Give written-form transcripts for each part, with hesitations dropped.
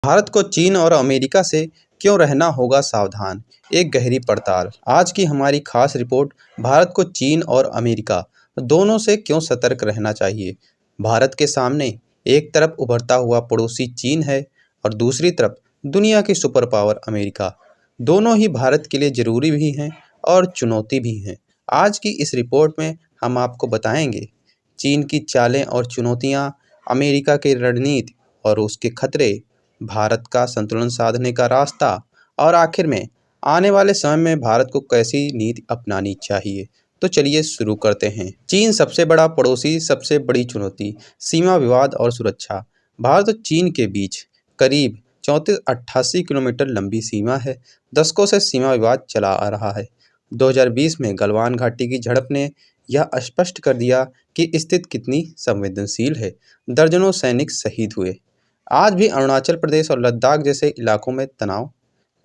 भारत को चीन और अमेरिका से क्यों रहना होगा सावधान, एक गहरी पड़ताल। आज की हमारी खास रिपोर्ट, भारत को चीन और अमेरिका दोनों से क्यों सतर्क रहना चाहिए। भारत के सामने एक तरफ उभरता हुआ पड़ोसी चीन है और दूसरी तरफ दुनिया की सुपर पावर अमेरिका। दोनों ही भारत के लिए जरूरी भी हैं और चुनौती भी हैं। आज की इस रिपोर्ट में हम आपको बताएंगे चीन की चालें और चुनौतियां, अमेरिका की रणनीति और उसके खतरे, भारत का संतुलन साधने का रास्ता और आखिर में आने वाले समय में भारत को कैसी नीति अपनानी चाहिए। तो चलिए शुरू करते हैं। चीन सबसे बड़ा पड़ोसी, सबसे बड़ी चुनौती, सीमा विवाद और सुरक्षा। भारत और चीन के बीच करीब 34-88 किलोमीटर लंबी सीमा है। दशकों से सीमा विवाद चला आ रहा है। 2020 में गलवान घाटी की झड़प ने यह स्पष्ट कर दिया कि स्थिति कितनी संवेदनशील है। दर्जनों सैनिक शहीद हुए। आज भी अरुणाचल प्रदेश और लद्दाख जैसे इलाकों में तनाव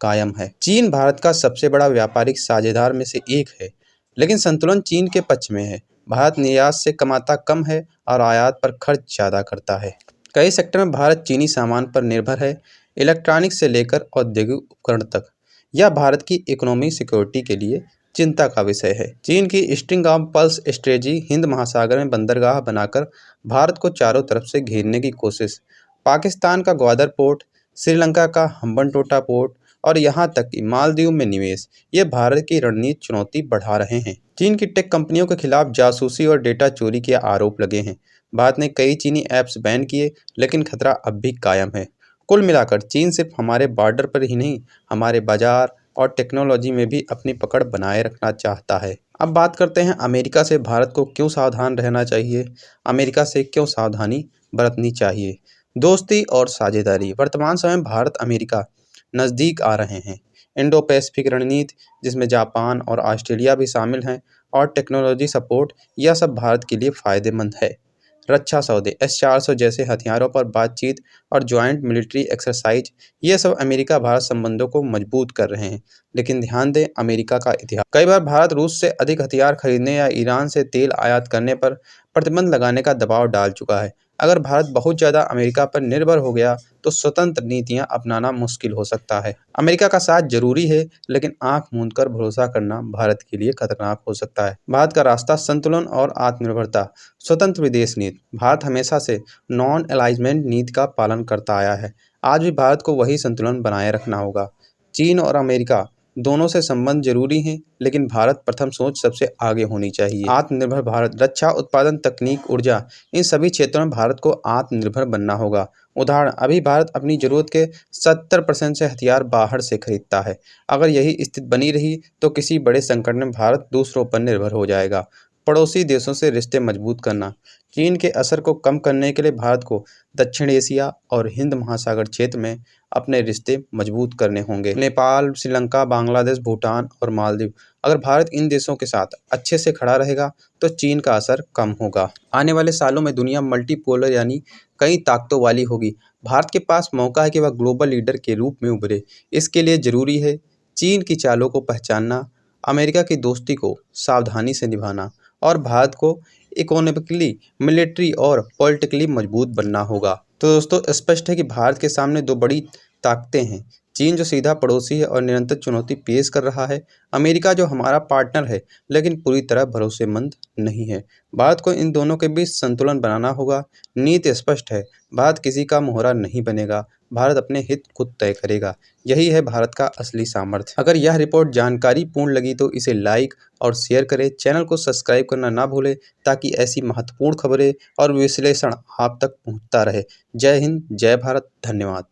कायम है। चीन भारत का सबसे बड़ा व्यापारिक साझेदार में से एक है, लेकिन संतुलन चीन के पक्ष में है। भारत निर्यात से कमाता कम है और आयात पर खर्च ज़्यादा करता है। कई सेक्टर में भारत चीनी सामान पर निर्भर है, इलेक्ट्रॉनिक्स से लेकर औद्योगिक उपकरण तक। यह भारत की इकोनॉमी सिक्योरिटी के लिए चिंता का विषय है। चीन की string of pulse strategy, Hind महासागर में बंदरगाह बनाकर भारत को चारों तरफ से घेरने की कोशिश, पाकिस्तान का ग्वादर पोर्ट, श्रीलंका का हम्बनटोटा पोर्ट और यहाँ तक कि मालदीव में निवेश, ये भारत की रणनीति चुनौती बढ़ा रहे हैं। चीन की टेक कंपनियों के खिलाफ जासूसी और डेटा चोरी के आरोप लगे हैं। भारत ने कई चीनी ऐप्स बैन किए, लेकिन खतरा अब भी कायम है। कुल मिलाकर चीन सिर्फ हमारे बॉर्डर पर ही नहीं, हमारे बाजार और टेक्नोलॉजी में भी अपनी पकड़ बनाए रखना चाहता है। अब बात करते हैं अमेरिका से भारत को क्यों सावधान रहना चाहिए, अमेरिका से क्यों सावधानी बरतनी चाहिए। दोस्ती और साझेदारी। वर्तमान समय में भारत अमेरिका नज़दीक आ रहे हैं। इंडो पैसिफिक रणनीति, जिसमें जापान और ऑस्ट्रेलिया भी शामिल हैं, और टेक्नोलॉजी सपोर्ट, यह सब भारत के लिए फ़ायदेमंद है। रक्षा सौदे, S-400 जैसे हथियारों पर बातचीत और ज्वाइंट मिलिट्री एक्सरसाइज, ये सब अमेरिका भारत संबंधों को मजबूत कर रहे हैं। लेकिन ध्यान दें, अमेरिका का इतिहास। कई बार भारत रूस से अधिक हथियार खरीदने या ईरान से तेल आयात करने पर प्रतिबंध लगाने का दबाव डाल चुका है। अगर भारत बहुत ज़्यादा अमेरिका पर निर्भर हो गया तो स्वतंत्र नीतियां अपनाना मुश्किल हो सकता है। अमेरिका का साथ जरूरी है, लेकिन आंख मूंदकर भरोसा करना भारत के लिए खतरनाक हो सकता है। भारत का रास्ता, संतुलन और आत्मनिर्भरता। स्वतंत्र विदेश नीति। भारत हमेशा से नॉन अलाइजमेंट नीति का पालन करता आया है। आज भी भारत को वही संतुलन बनाए रखना होगा। चीन और अमेरिका दोनों से संबंध जरूरी हैं, लेकिन भारत प्रथम सोच सबसे आगे होनी चाहिए। आत्मनिर्भर भारत। रक्षा उत्पादन, तकनीक, ऊर्जा, इन सभी क्षेत्रों में भारत को आत्मनिर्भर बनना होगा। उदाहरण, अभी भारत अपनी जरूरत के 70% से हथियार बाहर से खरीदता है। अगर यही स्थिति बनी रही तो किसी बड़े संकट में भारत दूसरों पर निर्भर हो जाएगा। पड़ोसी देशों से रिश्ते मजबूत करना। चीन के असर को कम करने के लिए भारत को दक्षिण एशिया और हिंद महासागर क्षेत्र में अपने रिश्ते मजबूत करने होंगे। नेपाल, श्रीलंका, बांग्लादेश, भूटान और मालदीव। अगर भारत इन देशों के साथ अच्छे से खड़ा रहेगा तो चीन का असर कम होगा। आने वाले सालों में दुनिया मल्टीपोलर यानी कई ताकतों वाली होगी। भारत के पास मौका है कि वह ग्लोबल लीडर के रूप में उभरे। इसके लिए जरूरी है चीन की चालों को पहचानना, अमेरिका की दोस्ती को सावधानी से निभाना और भारत को इकोनॉमिकली, मिलिट्री और पॉलिटिकली मजबूत बनना होगा। तो दोस्तों, स्पष्ट है कि भारत के सामने दो बड़ी ताकतें हैं। चीन जो सीधा पड़ोसी है और निरंतर चुनौती पेश कर रहा है, अमेरिका जो हमारा पार्टनर है लेकिन पूरी तरह भरोसेमंद नहीं है। भारत को इन दोनों के बीच संतुलन बनाना होगा। नीति स्पष्ट है, भारत किसी का मोहरा नहीं बनेगा, भारत अपने हित खुद तय करेगा। यही है भारत का असली सामर्थ्य। अगर यह रिपोर्ट जानकारी पूर्ण लगी तो इसे लाइक और शेयर करें। चैनल को सब्सक्राइब करना ना भूलें, ताकि ऐसी महत्वपूर्ण खबरें और विश्लेषण आप तक पहुंचता रहे। जय हिंद, जय भारत, धन्यवाद।